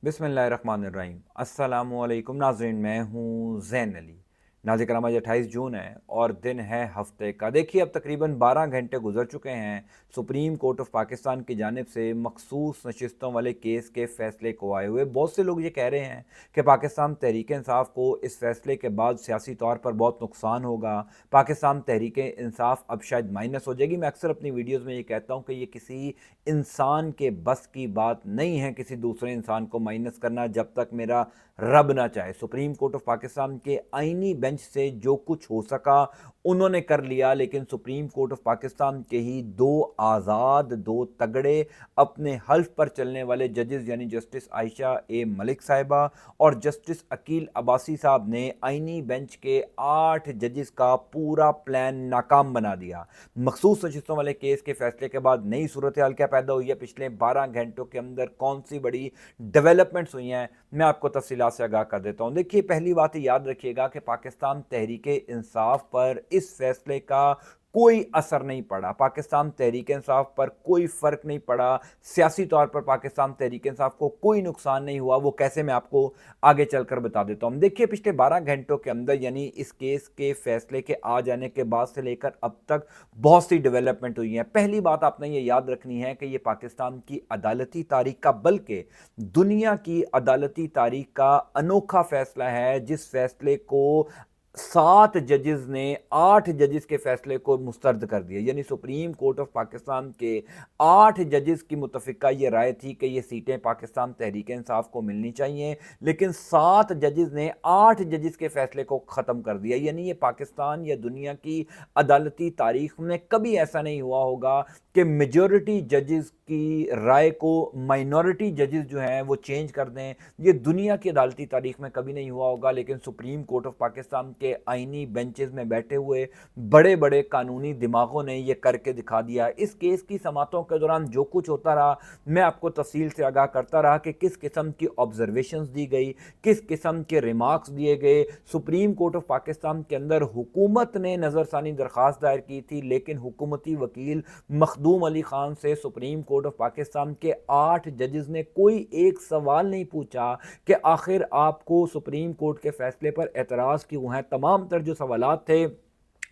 बिस्मिल्लाहिर्रहमानिर्रहीम। अस्सलामुअलैकुम नाज़रीन, मैं हूँ ज़ैन अली। नाज़रीन कराम, आज 28 जून है और दिन है हफ्ते का। देखिए, अब तकरीबन 12 घंटे गुजर चुके हैं सुप्रीम कोर्ट ऑफ पाकिस्तान की जानिब से मखसूस नशिस्तों वाले केस के फैसले को आए हुए। बहुत से लोग ये कह रहे हैं कि पाकिस्तान तहरीक इंसाफ को इस फैसले के बाद सियासी तौर पर बहुत नुकसान होगा, पाकिस्तान तहरीक इंसाफ अब शायद माइनस हो जाएगी। मैं अक्सर अपनी वीडियोज़ में ये कहता हूँ कि ये किसी इंसान के बस की बात नहीं है किसी दूसरे इंसान को माइनस करना, जब तक मेरा रब ना चाहे। सुप्रीम कोर्ट ऑफ पाकिस्तान के आईनी बेंच से जो कुछ हो सका उन्होंने कर लिया, लेकिन सुप्रीम कोर्ट ऑफ पाकिस्तान के ही दो आज़ाद, दो तगड़े, अपने हल्फ पर चलने वाले जजेस यानी जस्टिस आयशा ए मलिक साहिबा और जस्टिस अकील अब्बासी साहब ने आईनी बेंच के 8 जजेस का पूरा प्लान नाकाम बना दिया। मखसूस नशिस्तों वाले केस के फैसले के बाद नई सूरत हाल क्या पैदा हुई है, पिछले 12 घंटों के अंदर कौन सी बड़ी डेवलपमेंट्स हुई हैं, मैं आपको तफसीलात से आगाह कर देता हूं। देखिए, पहली बात याद रखिएगा कि पाकिस्तान तहरीक इंसाफ पर इस फैसले का कोई असर नहीं पड़ा। पाकिस्तान तहरीक इंसाफ पर कोई फर्क नहीं पड़ा। सियासी तौर पर पाकिस्तान तहरीक इंसाफ को कोई नुकसान नहीं हुआ। वो कैसे, मैं आपको आगे चलकर बता देता हूं। देखिए, पिछले 12 घंटों के अंदर यानी इस केस के फैसले के आ जाने के बाद से लेकर अब तक बहुत सी डेवलपमेंट हुई है। पहली बात आपने ये याद रखनी है कि ये पाकिस्तान की अदालती तारीख का, बल्कि दुनिया की अदालती तारीख का अनोखा फैसला है, जिस फैसले को 7 जजेस ने 8 जजेस के फैसले को मुस्तरद कर दिया। यानी सुप्रीम कोर्ट ऑफ पाकिस्तान के 8 जजेस की मुतफिका ये राय थी कि ये सीटें पाकिस्तान तहरीक इंसाफ को मिलनी चाहिए, लेकिन 7 जजेस ने 8 जजेस के फैसले को ख़त्म कर दिया। यानी ये पाकिस्तान या दुनिया की अदालती तारीख में कभी ऐसा नहीं हुआ होगा कि मेजॉरिटी जजेस की राय को माइनॉरिटी जजेस जो हैं वो चेंज कर दें। ये दुनिया की अदालती तारीख में कभी नहीं हुआ होगा, लेकिन सुप्रीम कोर्ट ऑफ पाकिस्तान के आईनी बेंचेस में बैठे हुए बड़े बड़े कानूनी दिमागों ने ये करके दिखा दिया। इस केस की समातों के दौरान जो कुछ होता रहा, मैं आपको तफसील से आगाह करता रहा कि किस किस्म की ऑब्जर्वेशंस दी गई, किस किस्म के रिमार्क्स दिए गए। सुप्रीम कोर्ट ऑफ पाकिस्तान के अंदर हुकूमत ने नज़रसानी दरख्वास्त दायर की थी, लेकिन हुकूमती वकील मखदूम अली खान से सुप्रीम कोर्ट ऑफ पाकिस्तान के 8 जजेस ने कोई एक सवाल नहीं पूछा कि आखिर आपको सुप्रीम कोर्ट के फैसले पर एतराज़ क्यों है। तमाम तर जो सवालात थे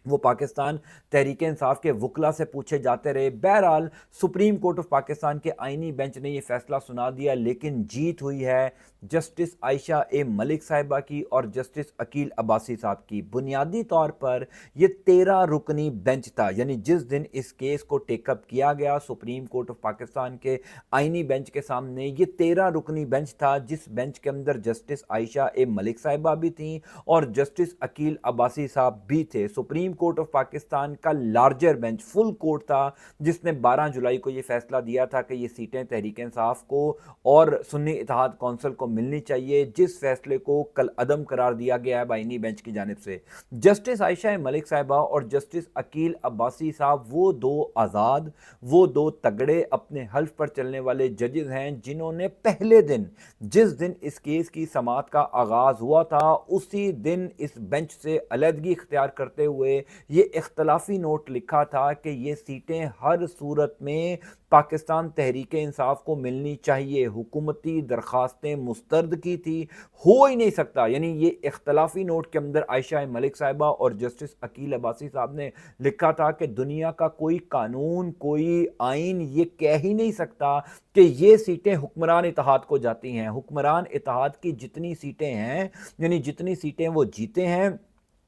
वो पाकिस्तान तहरीक इंसाफ के वकला से पूछे जाते रहे। बहरहाल सुप्रीम कोर्ट ऑफ पाकिस्तान के आईनी बेंच ने यह फैसला सुना दिया, लेकिन जीत हुई है जस्टिस आयशा ए मलिक साहिबा की और जस्टिस अकील अब्बासी साहब की। बुनियादी तौर पर यह 13 रुकनी बेंच था। यानी जिस दिन इस केस को टेकअप किया गया सुप्रीम कोर्ट ऑफ पाकिस्तान के आईनी बेंच के सामने, ये 13 रुकनी बेंच था, जिस बेंच के अंदर जस्टिस आयशा ए मलिक साहिबा भी थी और जस्टिस अकील अब्बासी साहब भी थे। सुप्रीम कोर्ट ऑफ पाकिस्तान का लार्जर बेंच, फुल कोर्ट था, जिसने 12 जुलाई को यह फैसला दिया था कि ये सीटें तहरीक इंसाफ को और सुन्नी इत्तेहाद कौंसिल को मिलनी चाहिए, जिस फैसले को कल अदम करार दिया गया है बाइनी बेंच की जानिब से। जस्टिस आयशा मलिक साहिबा और जस्टिस अकील अब्बासी साहब वो दो आज़ाद, वो दो तगड़े, अपने हल्फ पर चलने वाले जजेस हैं, जिन्होंने पहले दिन, जिस दिन इस केस की समाअत का आगाज हुआ था, उसी दिन इस बेंच से अलहदगी इख्तियार करते हुए ये इख्तलाफी नोट लिखा था कि ये सीटें हर सूरत में पाकिस्तान तहरीक इंसाफ को मिलनी चाहिए। हुकूमती दरखास्तें मुस्तरद की थी, हो ही नहीं सकता। यानी ये इख्तलाफी नोट के अंदर आयशा मलिक साहिबा और जस्टिस अकील अब्बासी साहब ने लिखा था कि दुनिया का कोई कानून, कोई आइन ये कह ही नहीं सकता कि ये सीटें हुक्मरान इत्तेहाद को जाती हैं। हुक्मरान इत्तेहाद की जितनी सीटें हैं, यानी जितनी सीटें वो जीते हैं,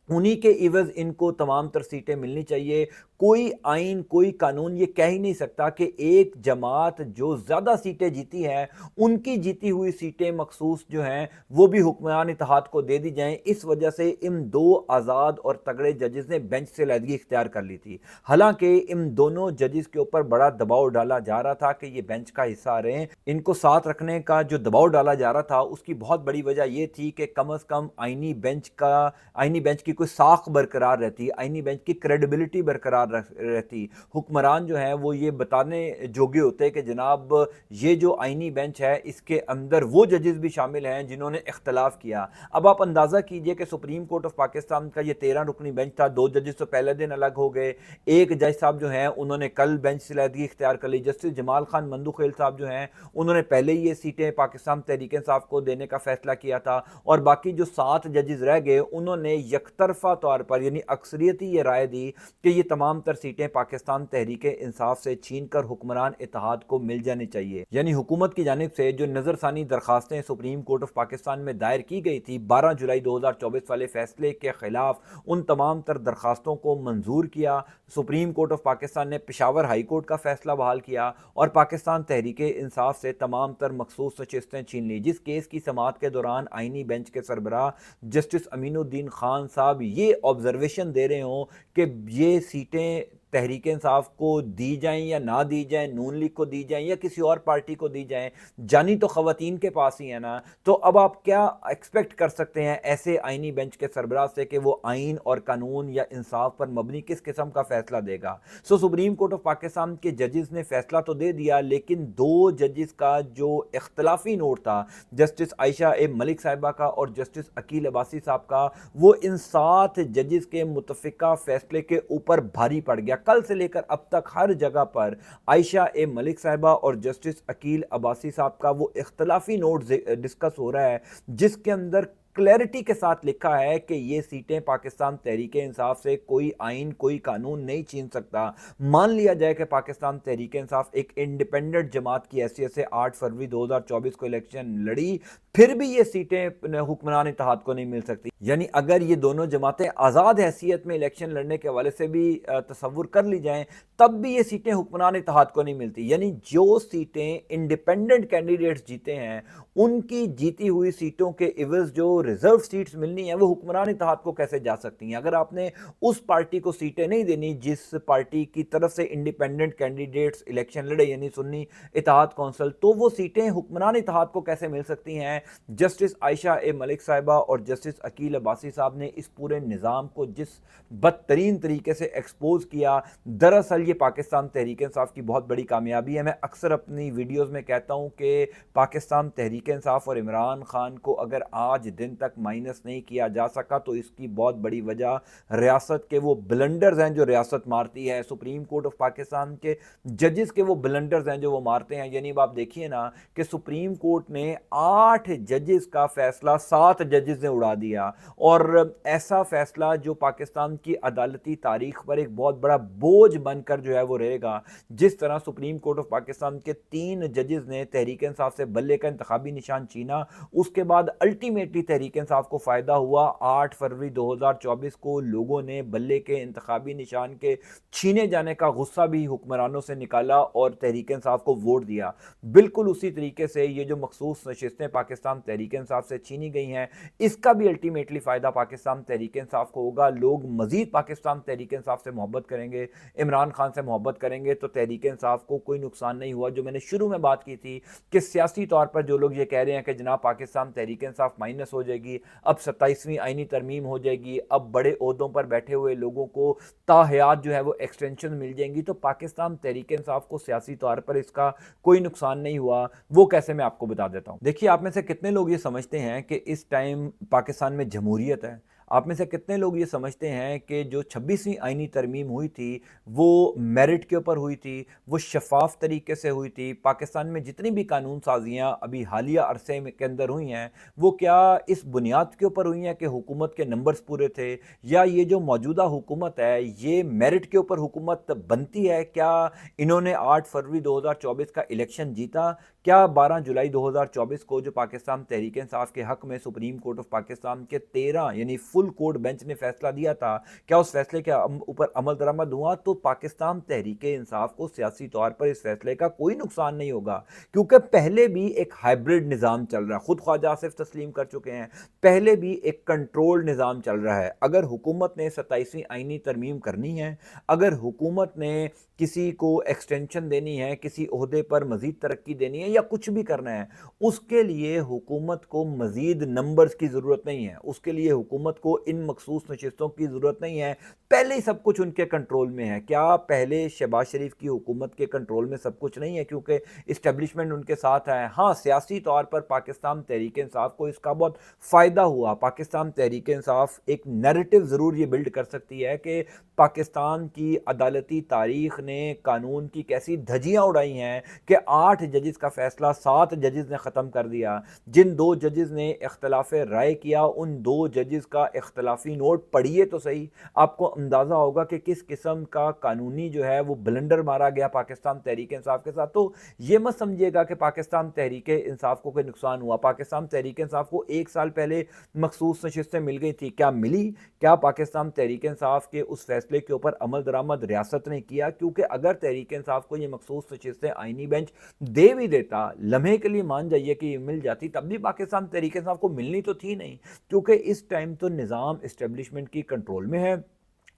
उन्हीं के इवज इनको तमाम तर सीटें मिलनी चाहिए। कोई आइन, कोई कानून ये कह ही नहीं सकता कि एक जमात जो ज़्यादा सीटें जीती है उनकी जीती हुई सीटें मखसूस जो हैं वो भी हुक्मरान इत्तेहाद को दे दी जाएं। इस वजह से इन दो आज़ाद और तगड़े जजेस ने बेंच से अलहदगी इख्तियार कर ली थी। हालांकि इन दोनों जजेस के ऊपर बड़ा दबाव डाला जा रहा था कि ये बेंच का हिस्सा रहे, इनको साथ रखने का जो दबाव डाला जा रहा था उसकी बहुत बड़ी वजह यह थी कि कम अज़ कम आईनी बेंच की कोई साख बरकरार रहती, आईनी बेंच की क्रेडिबिलिटी बरकरार برقرار رہتی، حکمران جو ہیں وہ یہ بتانے جوگے ہوتے کہ جناب یہ جو آئینی بینچ ہے اس کے اندر وہ ججز بھی شامل ہیں جنہوں نے اختلاف کیا۔ اب آپ اندازہ کیجئے کہ سپریم کورٹ آف پاکستان کا یہ 13 رکنی بینچ تھا، 2 ججز تو پہلے دن الگ ہو گئے، ایک جج صاحب جو ہیں انہوں نے کل بینچ سے علیحدگی اختیار کر لی، جسٹس جمال خان مندوخیل صاحب جو ہیں انہوں نے پہلے ہی یہ سیٹیں پاکستان تحریک انصاف کو دینے کا فیصلہ کیا تھا، اور باقی جو 7 ججز رہ گئے انہوں نے یک طرفہ طور پر یعنی اکثریتی یہ رائے دی کہ یہ تمام تر سیٹیں پاکستان تحریک انصاف سے چھین کر حکمران اتحاد کو مل جانی چاہیے۔ یعنی حکومت کی جانب سے جو نظر ثانی درخواستیں سپریم کورٹ آف پاکستان میں دائر کی گئی تھی 12 جولائی 2024 والے فیصلے کے خلاف، ان تمام تر درخواستوں کو منظور کیا۔ سپریم کورٹ آف پاکستان نے پشاور ہائی کورٹ کا فیصلہ بحال کیا اور پاکستان تحریک انصاف سے تمام تر مخصوص نشستیں چھین لی۔ جس کیس کی سماعت کے دوران آئینی بینچ کے سربراہ جسٹس امین الدین خان صاحب یہ آبزرویشن دے رہے ہوں کہ یہ سیٹیں تحریک انصاف کو دی جائیں یا نہ دی جائیں، نون لیگ کو دی جائیں یا کسی اور پارٹی کو دی جائیں، جانی تو خواتین کے پاس ہی ہے نا، تو اب آپ کیا ایکسپیکٹ کر سکتے ہیں ایسے آئینی بینچ کے سربراہ سے کہ وہ آئین اور قانون یا انصاف پر مبنی کس قسم کا فیصلہ دے گا؟ سپریم کورٹ آف پاکستان کے ججز نے فیصلہ تو دے دیا، لیکن 2 ججز کا جو اختلافی نوٹ تھا، جسٹس عائشہ اے ملک صاحبہ کا اور جسٹس عقیل عباسی صاحب کا، وہ ان 7 ججز کے متفقہ فیصلے کے اوپر بھاری پڑ گیا۔ کل سے لے کر اب تک ہر جگہ پر عائشہ اے ملک صاحبہ اور جسٹس عقیل عباسی صاحب کا وہ اختلافی نوٹ ڈسکس ہو رہا ہے جس کے اندر کلیئرٹی کے ساتھ لکھا ہے کہ یہ سیٹیں پاکستان تحریک انصاف سے کوئی آئین کوئی قانون نہیں چھین سکتا۔ مان لیا جائے کہ پاکستان تحریک انصاف ایک انڈیپینڈنٹ جماعت کی حیثیت سے 8 فروری 2024 کو الیکشن لڑی، پھر بھی یہ سیٹیں حکمران اتحاد کو نہیں مل سکتی۔ یعنی اگر یہ دونوں جماعتیں آزاد حیثیت میں الیکشن لڑنے کے حوالے سے بھی تصور کر لی جائیں تب بھی یہ سیٹیں حکمران اتحاد کو نہیں ملتی۔ یعنی جو سیٹیں انڈیپینڈنٹ کینڈیڈیٹس جیتے ہیں ان کی جیتی ہوئی سیٹوں کے عوض جو ریزرو سیٹس ملنی ہیں وہ حکمران اتحاد کو کیسے جا سکتی ہیں؟ اگر آپ نے اس پارٹی کو سیٹیں نہیں دینی جس پارٹی کی طرف سے انڈیپینڈنٹ کینڈیڈیٹس الیکشن لڑے یعنی سنی اتحاد کونسل، تو وہ سیٹیں حکمران اتحاد کو کیسے مل سکتی ہیں؟ جسٹس عائشہ اے ملک صاحبہ اور جسٹس عقیل عباسی صاحب نے اس پورے نظام کو جس بدترین طریقے سے ایکسپوز کیا، دراصل یہ پاکستان تحریک انصاف کی بہت بڑی کامیابی ہے۔ میں اکثر اپنی ویڈیوز میں کہتا ہوں کہ پاکستان تحریک انصاف اور عمران خان کو اگر آج دن تک مائنس نہیں کیا جا سکا تو اس کی بہت بڑی وجہ ریاست کے وہ بلنڈرز ہیں جو ریاست مارتی ہے، سپریم کورٹ آف پاکستان کے ججز کے وہ بلنڈرز ہیں جو وہ مارتے ہیں۔ یعنی آپ دیکھیے نا کہ سپریم کورٹ نے 8 ججز کا فیصلہ 7 ججز نے اڑا دیا، اور ایسا فیصلہ جو پاکستان کی عدالتی تاریخ پر ایک بہت بڑا بوجھ بن کر جو ہے وہ رہے گا۔ جس طرح سپریم کورٹ آف پاکستان کے 3 ججز نے تحریک انصاف سے بلے کا انتخابی نشان چھینا، اس کے بعد الٹیمیٹلی تحریک انصاف کو فائدہ ہوا۔ 8 فروری 2024 کو لوگوں نے بلے کے انتخابی نشان کے چھینے جانے کا غصہ بھی حکمرانوں سے نکالا اور تحریک انصاف کو ووٹ دیا۔ بالکل اسی طریقے سے یہ جو مخصوص نشستیں پاکستان تحریک انصاف سے چھینی گئی ہیں اس کا بھی الٹیمیٹلی فائدہ پاکستان تحریک انصاف کو ہوگا۔ لوگ مزید پاکستان تحریک انصاف سے محبت کریں گے، عمران خان سے محبت کریں گے، تو تحریک انصاف کو کوئی نقصان نہیں ہوا۔ جو میں نے شروع میں بات کی تھی کہ سیاسی طور پر جو لوگ یہ کہہ رہے ہیں کہ جناب پاکستان تحریک انصاف مائنس ہو جائے گی، اب 27ویں آئینی ترمیم ہو جائے گی، اب بڑے عہدوں پر بیٹھے ہوئے لوگوں کو تا حیات جو ہے وہ ایکسٹینشن مل جائیں گی، تو پاکستان تحریک انصاف کو سیاسی طور پر اس کا کوئی نقصان نہیں ہوا۔ وہ کیسے میں آپ کو بتا دیتا ہوں۔ دیکھیے آپ میں سے کتنے لوگ یہ سمجھتے ہیں کہ اس ٹائم پاکستان میں جمہوریت ہے؟ آپ میں سے کتنے لوگ یہ سمجھتے ہیں کہ جو 26ویں آئینی ترمیم ہوئی تھی وہ میرٹ کے اوپر ہوئی تھی، وہ شفاف طریقے سے ہوئی تھی؟ پاکستان میں جتنی بھی قانون سازیاں ابھی حالیہ عرصے کے اندر ہوئی ہیں وہ کیا اس بنیاد کے اوپر ہوئی ہیں کہ حکومت کے نمبرز پورے تھے، یا یہ جو موجودہ حکومت ہے یہ میرٹ کے اوپر حکومت بنتی ہے؟ کیا انہوں نے 8 فروری 2024 کا الیکشن جیتا؟ کیا 12 جولائی 2024 کو جو پاکستان تحریک انصاف کے حق میں سپریم کورٹ آف پاکستان کے 13 یعنی فل کورٹ بینچ نے فیصلہ دیا تھا، کیا اس فیصلے کے اوپر عمل درآمد ہوا؟ تو پاکستان تحریک انصاف کو سیاسی طور پر اس فیصلے کا کوئی نقصان نہیں ہوگا، کیونکہ پہلے بھی ایک ہائبرڈ نظام چل رہا ہے، خود خواجہ آصف تسلیم کر چکے ہیں، پہلے بھی ایک کنٹرول نظام چل رہا ہے۔ اگر حکومت نے 27ویں آئینی ترمیم کرنی ہے، اگر حکومت نے کسی کو ایکسٹینشن دینی ہے، کسی عہدے پر مزید ترقی دینی ہے یا کچھ بھی کرنا ہے، اس کے لیے حکومت کو مزید نمبرز کی ضرورت نہیں ہے، اس کے لیے حکومت को इन मखसूस नशिस्तों की ज़रूरत नहीं है, पहले ही सब कुछ उनके कंट्रोल में है। क्या पहले शहबाज शरीफ की हुकूमत के कंट्रोल में सब कुछ नहीं है क्योंकि इस्टेब्लिशमेंट उनके साथ है? हाँ, सियासी तौर पर पाकिस्तान तहरीक इंसाफ को इसका बहुत फ़ायदा हुआ। पाकिस्तान तहरीक इंसाफ एक नैरेटिव ज़रूर ये बिल्ड कर सकती है कि पाकिस्तान की अदालती तारीख ने कानून की कैसी धज्जियाँ उड़ाई हैं कि 8 जजेस का फ़ैसला 7 जजेस ने ख़त्म कर दिया। जिन 2 जजेस ने इख्तलाफ राय किया, उन 2 जजेस का इख्तलाफी नोट पढ़िए तो सही, आपको अंदाज़ा होगा कि किस किस्म का कानूनी जो है वो ब्लंडर मारा गया पाकिस्तान तहरीक इंसाफ के साथ। तो ये मत समझिएगा कि पाकिस्तान तहरीक इंसाफ को कोई नुकसान हुआ। पाकिस्तान तहरीक इंसाफ को 1 साल पहले मखसूस नशिस्तें मिल गई थी, क्या मिली? क्या पाकिस्तान तहरीक इंसाफ के उस फैसले के ऊपर अमल दरामद रियासत ने किया? क्योंकि अगर तहरीक इंसाफ को ये मखसूस नशिस्तें आईनी बेंच दे भी देता, लम्हे के लिए मान जाइए कि ये मिल जाती, तब भी पाकिस्तान तहरीक इंसाफ को मिलनी तो थी नहीं, क्योंकि इस टाइम तो निज़ाम इस्टेब्लिशमेंट की कंट्रोल में है।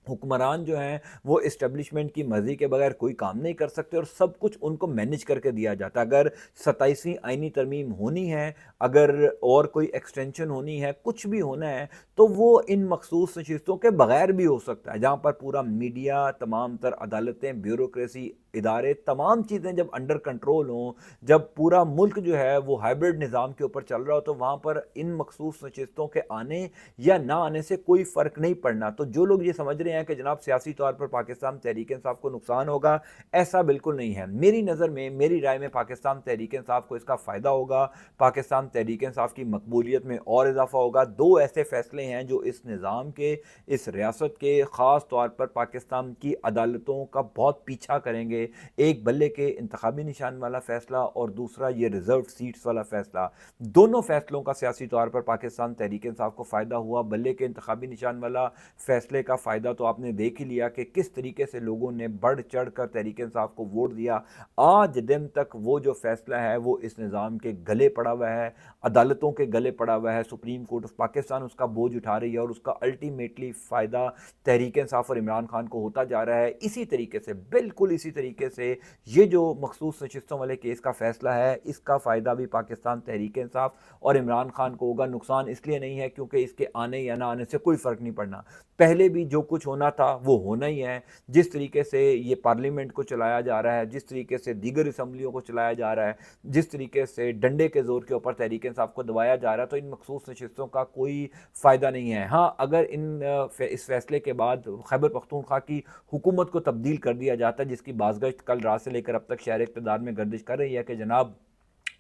हुक्मरान जो हैं वो इस्टेब्लिशमेंट की मर्ज़ी के बगैर कोई काम नहीं कर सकते और सब कुछ उनको मैनेज करके दिया जाता है। अगर 27वीं आईनी तरमीम होनी है, अगर और कोई एक्सटेंशन होनी है, कुछ भी होना है, तो वो इन मखसूस नशिस्तों के बगैर भी हो सकता है, जहाँ पर पूरा मीडिया, तमाम तर अदालतें, ब्यूरोक्रेसी, इदारे, तमाम चीज़ें जब अंडर कंट्रोल हों, जब पूरा मुल्क जो है वो हाइब्रिड निज़ाम के ऊपर चल रहा हो, तो वहाँ पर इन मखसूस नशिस्तों के आने या ना आने से कोई फ़र्क नहीं पड़ना। तो जो लोग ये समझ रहे हैं कि जनाब सियासी तौर पर पाकिस्तान तहरीक इंसाफ को नुकसान होगा, ऐसा बिल्कुल नहीं है। मेरी नज़र में, मेरी राय में पाकिस्तान तहरीक इंसाफ को इसका फ़ायदा होगा, पाकिस्तान तहरीक इंसाफ की मकबूलियत में और इजाफा होगा। 2 ऐसे फ़ैसले हैं जो इस निज़ाम के, इस रियासत के, ख़ास तौर पर पाकिस्तान की अदालतों का बहुत पीछा करेंगे। एक बल्ले के इंतखाबी निशान वाला फ़ैसला और दूसरा ये रिज़र्व सीट्स वाला फ़ैसला। दोनों फ़ैसलों का सियासी तौर पर पाकिस्तान तहरीक इंसाफ को फ़ायदा हुआ। बल्ले के इंतखाबी निशान वाला फ़ैसले का फ़ायदा तो आपने देख ही लिया कि किस तरीके से लोगों ने बढ़ चढ़ कर तहरीक इंसाफ को वोट दिया। आज दिन तक वो जो फ़ैसला है वो इस निज़ाम के गले पड़ा हुआ है, अदालतों के गले पड़ा हुआ है। सुप्रीम कोर्ट ऑफ पाकिस्तान उसका बोझ उठा रही है और उसका अल्टीमेटली फ़ायदा तहरीक इंसाफ और इमरान खान को होता जा रहा है। इसी तरीके से, बिल्कुल इसी तरीके से ये जो मखसूस नशिस्तों वाले केस का फ़ैसला है, इसका फ़ायदा भी पाकिस्तान तहरीक इंसाफ और इमरान खान को होगा। नुकसान इसलिए नहीं है क्योंकि इसके आने या ना आने से कोई फ़र्क नहीं पड़ना। पहले भी जो कुछ होना था वो होना ही है। जिस तरीके से ये पार्लियामेंट को चलाया जा रहा है, जिस तरीके से दीगर असम्बलियों को चलाया जा रहा है, जिस तरीके से डंडे के ज़ोर के ऊपर तहरीक इंसाफ को दबाया जा रहा है, तो इन मखसूस नशिस्तों का कोई फ़ायदा नहीं है। हाँ, अगर इस फैसले के बाद खैबर पख्तूनख्वा की हुकूमत को तब्दील कर दिया जाता है, जिसकी बाज़गश्त कल रात से लेकर अब तक शहर इक़्तिदार में गर्दिश कर रही है कि जनाब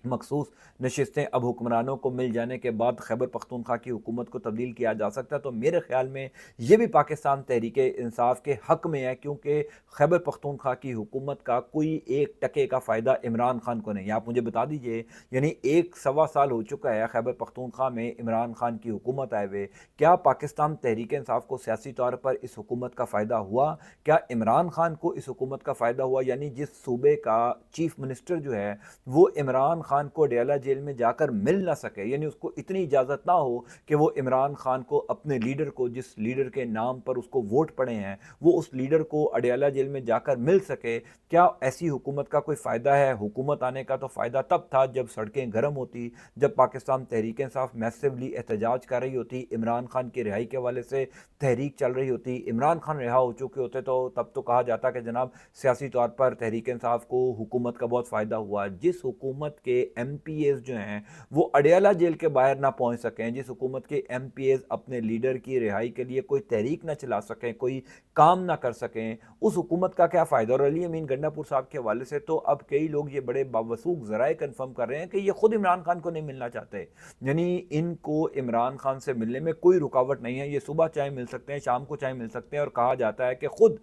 मखसूस नशिस्तें अब हुक्मरानों को मिल जाने के बाद खैबर पख्तूनख्वा की हुकूमत को तब्दील किया जा सकता है, तो मेरे ख्याल में ये भी पाकिस्तान तहरीक इंसाफ के हक़ में है, क्योंकि खैबर पख्तूनख्वा की हुकूमत का कोई 1 टके का फ़ायदा इमरान खान को नहीं है। आप मुझे बता दीजिए, यानी 1 सवा साल हो चुका है खैबर पख्तूनख्वा में इमरान खान की हुकूमत आए हुए। क्या पाकिस्तान तहरीक इंसाफ को सियासी तौर पर इस हुकूमत का फ़ायदा हुआ? क्या इमरान खान को इस हुकूमत का फ़ायदा हुआ? यानी जिस सूबे का चीफ मिनिस्टर जो है वो इमरान खान को अडयाला जेल में जाकर मिल ना सके, यानी उसको इतनी इजाज़त ना हो कि वो इमरान खान को, अपने लीडर को, जिस लीडर के नाम पर उसको वोट पड़े हैं, वो उस लीडर को अडयाला जेल में जाकर मिल सके। क्या ऐसी हुकूमत का कोई फ़ायदा है? हुकूमत आने का तो फ़ायदा तब था जब सड़कें गर्म होती, जब पाकिस्तान तहरीक इंसाफ मैसिवली एहतजाज कर रही होती, इमरान खान की रिहाई के हवाले से तहरीक चल रही होती, इमरान खान रिहा हो चुके होते, तो तब तो कहा जाता कि जनाब सियासी तौर पर तहरीक इंसाफ को हुकूमत का बहुत फ़ायदा हुआ। जिस हुकूमत के MPAs जो हैं वो अडयाला जेल के बाहर ना पहुंच सकें, जिस हुकूमत के MPAs अपने लीडर की रिहाई के लिए कोई तहरीक ना चला सकें, कोई काम ना कर सकें, उस हुकूमत का क्या फ़ायदा? और अली अमीन गंडापुर साहब के हवाले से तो अब कई लोग ये बड़े बावसूख ज़राए कन्फर्म कर रहे हैं कि ये खुद इमरान खान को नहीं मिलना चाहते, यानी इनको इमरान खान से मिलने में कोई रुकावट नहीं है। ये सुबह चाहे मिल सकते हैं, शाम को चाहे मिल सकते हैं, और कहा जाता है कि खुद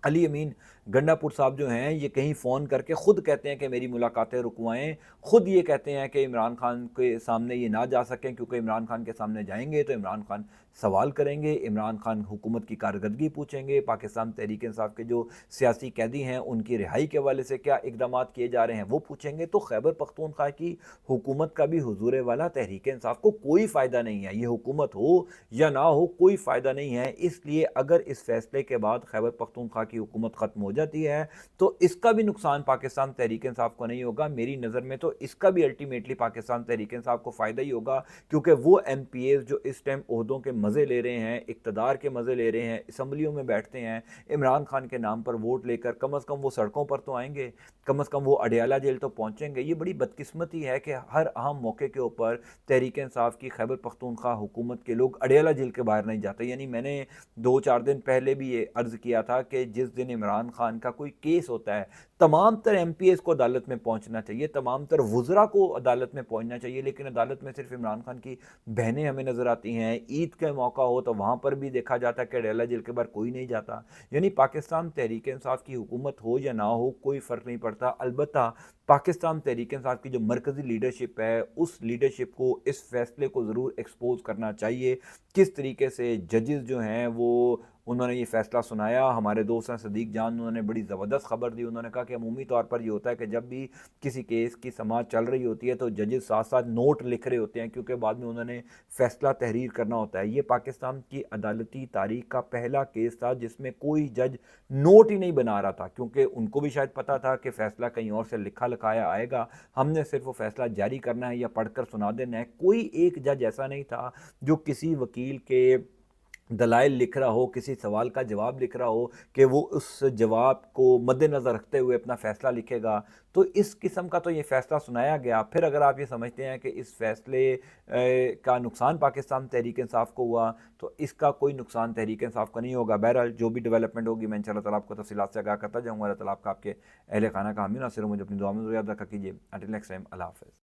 अली अमीन गंडापुर साहब जो हैं ये कहीं फ़ोन करके ख़ुद कहते हैं कि मेरी मुलाकातें रुकवाएं, ख़ुद ये कहते हैं कि इमरान खान के सामने ये ना जा सकें, क्योंकि इमरान खान के सामने जाएंगे तो इमरान खान सवाल करेंगे, इमरान खान हुकूमत की कारकर्दगी पूछेंगे, पाकिस्तान तहरीक इंसाफ के जो सियासी कैदी हैं उनकी रिहाई के हवाले से क्या इकदाम किए जा रहे हैं वो पूछेंगे। तो खैबर पख्तूनख्वा की हुकूमत का भी हुजूर वाला तहरीक इंसाफ को कोई फ़ायदा नहीं है, ये हुकूमत हो या ना हो कोई फ़ायदा नहीं है। इसलिए अगर इस फैसले के बाद खैबर पख्तूनख्वा की की हुकूमत ख़त्म हो जाती है तो इसका भी नुकसान पाकिस्तान तहरीक इंसाफ को नहीं होगा। मेरी नज़र में तो इसका भी अल्टीमेटली पाकिस्तान तहरीक इंसाफ को फ़ायदा ही होगा, क्योंकि वो MPAs जो इस टाइम ओहदों के मज़े ले रहे हैं, इक़्तिदार के मज़े ले रहे हैं, असम्बलियों में बैठते हैं, इमरान खान के नाम पर वोट लेकर, कम अज़ कम वो सड़कों पर तो आएंगे, कम अज़ कम वो अडियाला जेल तो पहुँचेंगे। ये बड़ी बदकिस्मती है कि हर अहम मौके के ऊपर तहरीक इंसाफ की खैबर पख्तूनख्वा हुकूमत के लोग अडियाला जेल के बाहर नहीं जाते। यानी मैंने 2-4 दिन पहले भी ये अर्ज़ किया था कि जिस दिन इमरान खान का कोई केस होता है, तमाम तर MPAs को अदालत में पहुंचना चाहिए, तमाम तर वुज़रा को अदालत में पहुंचना चाहिए, लेकिन अदालत में सिर्फ इमरान खान की बहनें हमें नज़र आती हैं। ईद का मौका हो तो वहाँ पर भी देखा जाता है कि अडियाला जेल के बाहर कोई नहीं जाता। यानी पाकिस्तान तहरीक इंसाफ की हुकूमत हो या ना हो, कोई फ़र्क नहीं पड़ता। अलबत्ता पाकिस्तान तहरीक इंसाफ की जो मरकज़ी लीडरशिप है, उस लीडरशिप को इस फैसले को ज़रूर एक्सपोज़ करना चाहिए। किस तरीके से जजेस जो हैं वो उन्होंने ये फ़ैसला सुनाया। हमारे दोस्त हैं सदीक जान, उन्होंने बड़ी ज़बरदस्त खबर दी। उन्होंने कहा कि अमूमी तौर पर ये होता है कि जब भी किसी केस की समाअत चल रही होती है तो जजेस साथ साथ नोट लिख रहे होते हैं, क्योंकि बाद में उन्होंने फ़ैसला तहरीर करना होता है। ये पाकिस्तान की अदालती तारीख का पहला केस था जिसमें कोई जज नोट ही नहीं बना रहा था, क्योंकि उनको भी शायद पता था कि फ़ैसला कहीं और से लिखा लिखाया आएगा, हमने सिर्फ वो फ़ैसला जारी करना है या पढ़कर सुना देना है। कोई एक जज ऐसा नहीं था जो किसी वकील के दलाइल लिख रहा हो, किसी सवाल का जवाब लिख रहा हो कि वो उस जवाब को मद्देनज़र रखते हुए अपना फ़ैसला लिखेगा। तो इस किस्म का तो ये फ़ैसला सुनाया गया। फिर अगर आप ये समझते हैं कि इस फ़ैसले का नुकसान पाकिस्तान तहरीक इंसाफ को हुआ, तो इसका कोई नुकसान तहरीक इंसाफ को नहीं होगा। बहरहाल जो भी डेवलपमेंट होगी मैं इंशाअल्लाह ताला आपको तफ़सीलात से आगाह करता जाऊँगा। अल्लाह ताला आपका, आपके अहल खाना का हामी नासिर हो। मुझे अपनी दुआ में ज़रूर याद रखा कीजिए। अंटिल नेक्स्ट टाइम, अल्लाह हाफ़िज़।